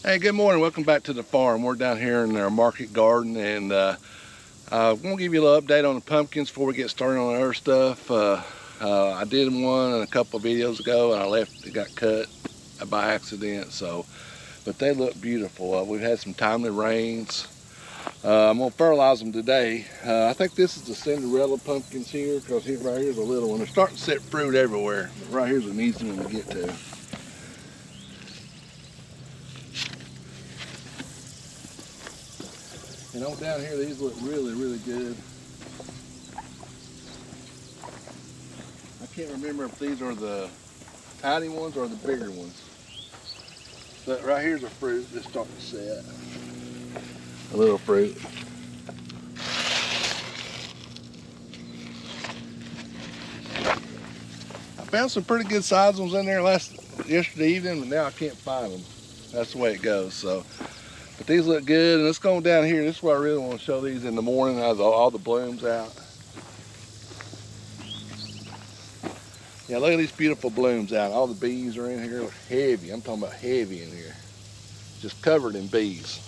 Hey, good morning. Welcome back to the farm. We're down here in our market garden, and I'm going to give you a little update on the pumpkins before we get started on the other stuff. I did one a couple of videos ago, and it got cut by accident. But they look beautiful. We've had some timely rains. I'm going to fertilize them today. I think this is the Cinderella pumpkins here, because right here's a little one. They're starting to set fruit everywhere. But right here's an easy one to get to. And on down here, these look really, really good. I can't remember if these are the tiny ones or the bigger ones. But right here's a fruit that's starting to set. A little fruit. I found some pretty good sized ones in there yesterday evening, but now I can't find them. That's the way it goes. But these look good, and let's go down here. This is where I really want to show these in the morning as all the blooms out. Yeah, look at these beautiful blooms out. All the bees are in here. Look heavy. I'm talking about heavy in here. Just covered in bees.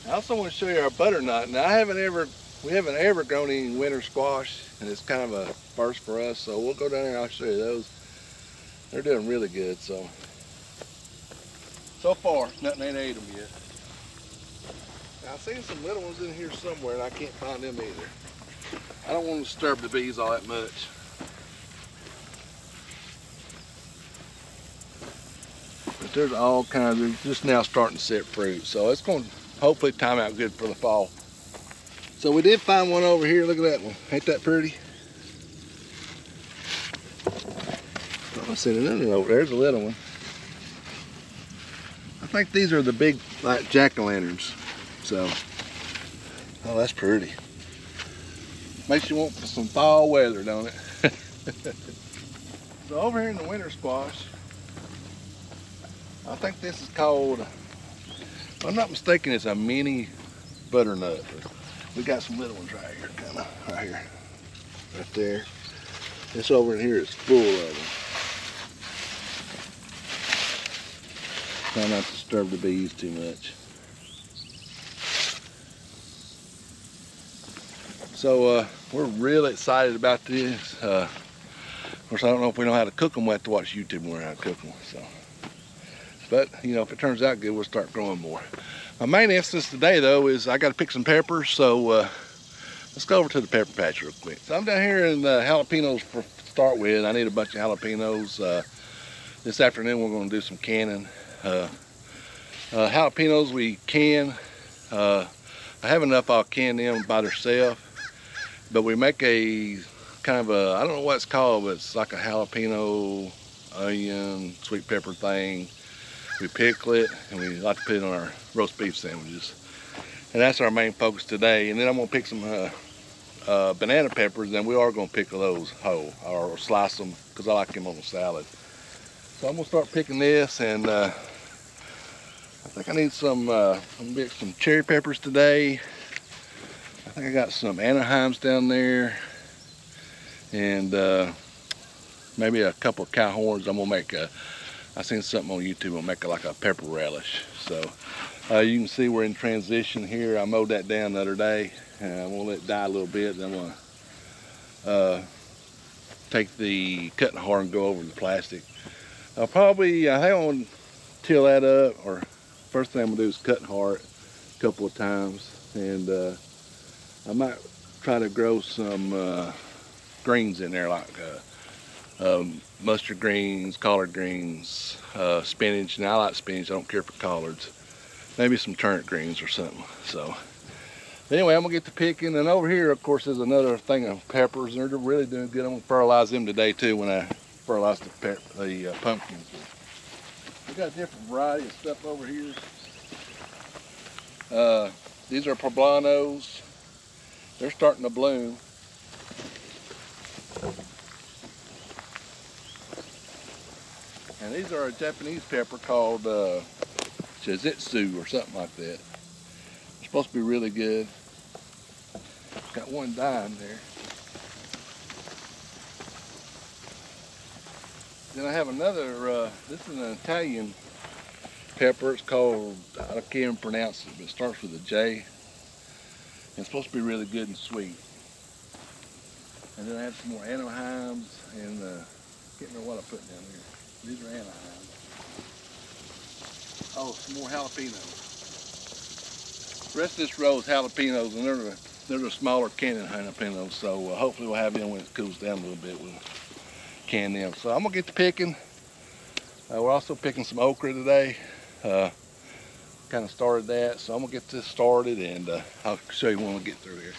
I also want to show you our butternut. Now we haven't ever grown any winter squash, and it's kind of a first for us. So we'll go down there and I'll show you those. They're doing really good. So far, nothing ain't ate them yet. Now, I've seen some little ones in here somewhere, and I can't find them either. I don't want to disturb the bees all that much. But there's all kinds. They're just now starting to set fruit, so it's going to hopefully time out good for the fall. So we did find one over here. Look at that one. Ain't that pretty? Oh, I seen another one over there. There's a little one. I think these are the big, like, jack-o'-lanterns. So, oh, that's pretty. Makes you want some fall weather, don't it? So over here in the winter squash, I think this is called, if I'm not mistaken, it's a mini butternut. We got some little ones right here, kind of right here, right there. This over in here is full of them. Try not to disturb the bees too much. So we're really excited about this. Of course, I don't know if we know how to cook them. We'll have to watch YouTube more how to cook them. But you know, if it turns out good, we'll start growing more. My main emphasis today, though, is I got to pick some peppers. So let's go over to the pepper patch real quick. So I'm down here in jalapenos to start with. I need a bunch of jalapenos. This afternoon we're going to do some canning. Jalapenos we can. I have enough. I'll can them by themselves. But we make a kind of a, I don't know what it's called, but it's like a jalapeno, onion, sweet pepper thing. We pickle it, and we like to put it on our roast beef sandwiches. And that's our main focus today. And then I'm gonna pick some banana peppers, and we are gonna pickle those whole, or slice them, because I like them on a salad. So I'm gonna start picking this, and I think I need some, I'm gonna pick some cherry peppers today. I think I got some Anaheims down there, and maybe a couple of cow horns. I'm gonna make I seen something on YouTube. I'll make like a pepper relish. So you can see we're in transition here. I mowed that down the other day, and I'm gonna let it die a little bit. Then I'm gonna take the cutting hard and go over the plastic. I think I'm gonna till that up, or first thing I'm gonna do is cut hard a couple of times, and I might try to grow some greens in there, like mustard greens, collard greens, spinach. Now I like spinach, I don't care for collards. Maybe some turnip greens or something. So anyway, I'm gonna get to picking, and over here of course is another thing of peppers, and they're really doing good. I'm gonna fertilize them today too when I fertilize the pumpkins. We got a different variety of stuff over here. These are poblanos. They're starting to bloom. And these are a Japanese pepper called Shizitsu or something like that. They're supposed to be really good. Got one dying there. Then I have another, this is an Italian pepper. It's called, I can't even pronounce it, but it starts with a J. And it's supposed to be really good and sweet. And then I have some more Anaheims and can't remember what I put down here. These are Anaheims. Oh, some more jalapenos. The rest of this row is jalapenos, and they're the smaller cannon jalapenos. So hopefully we'll have them when it cools down a little bit. We'll can them. So I'm gonna get to picking. We're also picking some okra today. Kind of started that, so I'm gonna get this started, and I'll show you when we get through here.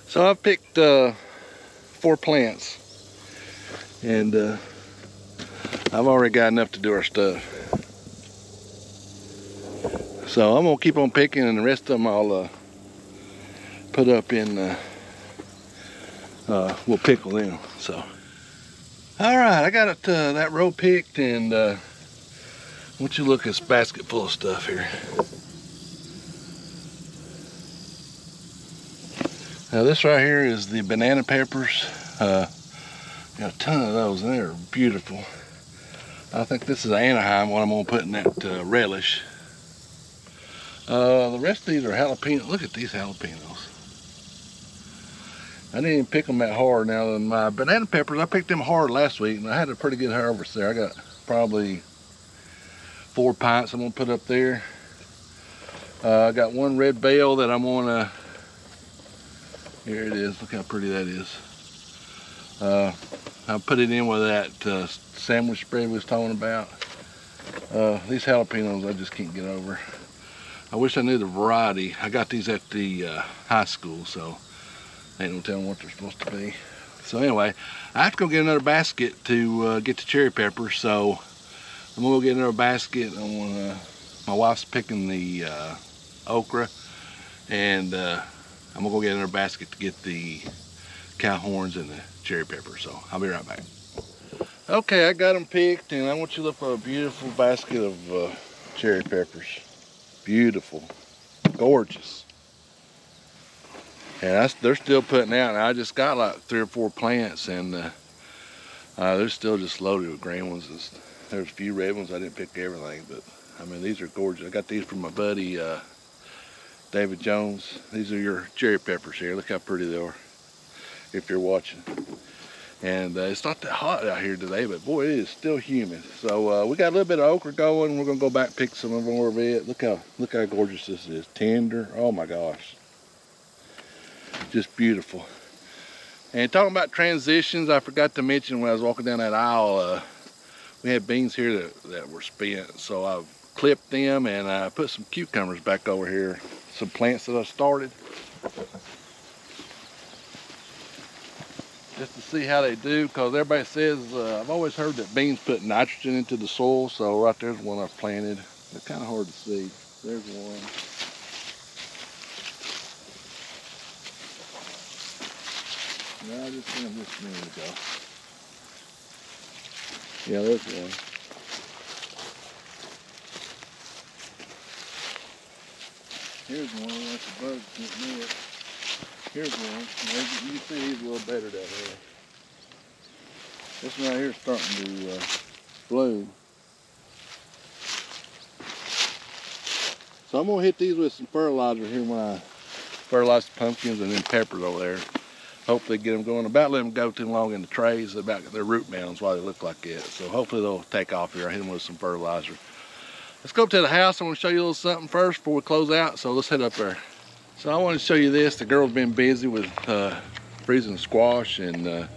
So I picked 4 plants, and I've already got enough to do our stuff. So I'm gonna keep on picking, and the rest of them I'll put up in, we'll pickle them. So, all right, I got it, that row picked, and I want you to look at this basket full of stuff here. Now this right here is the banana peppers. Got a ton of those, and they're beautiful. I think this is Anaheim, what I'm gonna put in that relish. The rest of these are jalapenos. Look at these jalapenos. I didn't even pick them that hard. Now my banana peppers, I picked them hard last week, and I had a pretty good harvest there. I got probably 4 pints I'm gonna put up there. I got one red bell that I'm gonna, here it is, look how pretty that is. I put it in with that sandwich spread we was talking about. These jalapenos I just can't get over. I wish I knew the variety. I got these at the high school, so ain't no telling what they're supposed to be. So anyway, I have to go get another basket to get the cherry peppers, so I'm gonna go get another basket. My wife's picking the okra, and I'm gonna go get another basket to get the cow horns and the cherry peppers, so I'll be right back. Okay, I got them picked, and I want you to look for a beautiful basket of cherry peppers. Beautiful, gorgeous. And they're still putting out, and I just got like 3 or 4 plants, and they're still just loaded with green ones. There's a few red ones. I didn't pick everything, but I mean, these are gorgeous. I got these from my buddy David Jones. These are your cherry peppers here. Look how pretty they are, if you're watching. And it's not that hot out here today, but boy, it is still humid. So we got a little bit of okra going. We're gonna go back and pick some more of it. Look how gorgeous this is. Tender. Oh my gosh, just beautiful. And talking about transitions, I forgot to mention when I was walking down that aisle, we had beans here that were spent. So I've clipped them, and I put some cucumbers back over here. Some plants that I started, just to see how they do, because everybody says, I've always heard that beans put nitrogen into the soil. So right there's one I've planted. They're kind of hard to see. There's one. No, I just planted this a minute ago. Yeah, there's one. Here's one, like the bugs getting it. Here's one. You can see he's a little better down here. This one right here is starting to bloom. So I'm gonna hit these with some fertilizer here when I fertilize the pumpkins and then peppers over there. Hopefully get them going. About let them go too long in the trays. About their root mounds why they look like that. So hopefully they'll take off here. I hit them with some fertilizer. Let's go up to the house. I want to show you a little something first before we close out. So let's head up there. So I want to show you this. The girl's been busy with freezing squash, and now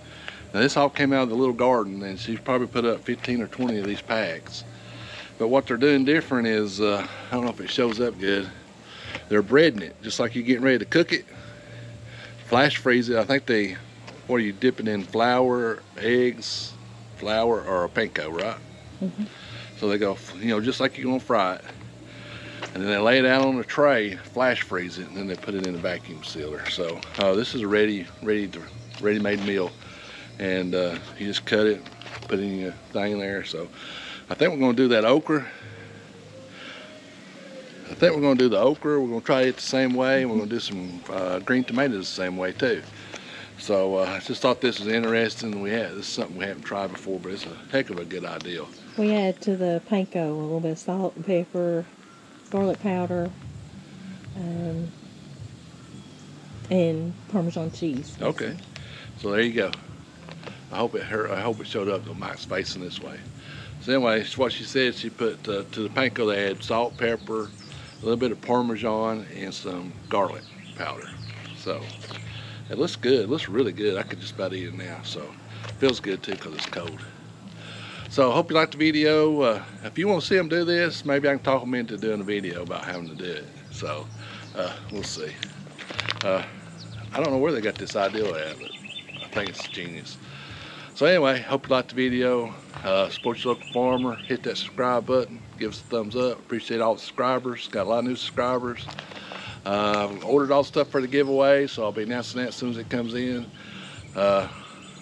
this all came out of the little garden, and she's probably put up 15 or 20 of these packs. But what they're doing different is, I don't know if it shows up good, they're breading it, just like you're getting ready to cook it. Flash freeze it. I think what are you dipping in, flour, eggs, flour, or panko, right? Mm-hmm. So they go, just like you're gonna fry it. And then they lay it out on a tray, flash freeze it, and then they put it in a vacuum sealer. So this is a ready-made meal. And you just cut it, put it in your thing there. So I think we're gonna do that okra. We're gonna try it the same way. We're gonna do some green tomatoes the same way too. So I just thought this was interesting. This is something we haven't tried before, but it's a heck of a good idea. We add to the panko a little bit of salt and pepper, garlic powder, and Parmesan cheese. Okay, so there you go. I hope it showed up. Mike's facing this way. So anyway, what she said, she put to the panko they add salt, pepper, a little bit of Parmesan, and some garlic powder. So it looks good. It looks really good. I could just about eat it now. So it feels good too because it's cold. So I hope you liked the video. If you want to see them do this, maybe I can talk them into doing a video about having to do it. So we'll see. I don't know where they got this idea at, but I think it's genius. So anyway, hope you liked the video. Support your local farmer. Hit that subscribe button. Give us a thumbs up. Appreciate all the subscribers. Got a lot of new subscribers. Ordered all the stuff for the giveaway, so I'll be announcing that as soon as it comes in.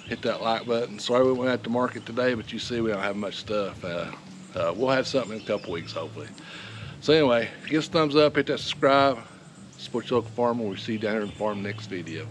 Hit that like button. Sorry we went out to market today, but you see we don't have much stuff. We'll have something in a couple weeks, hopefully. So anyway, give us a thumbs up. Hit that subscribe. Support your local farmer. We'll see you down here in the farm next video.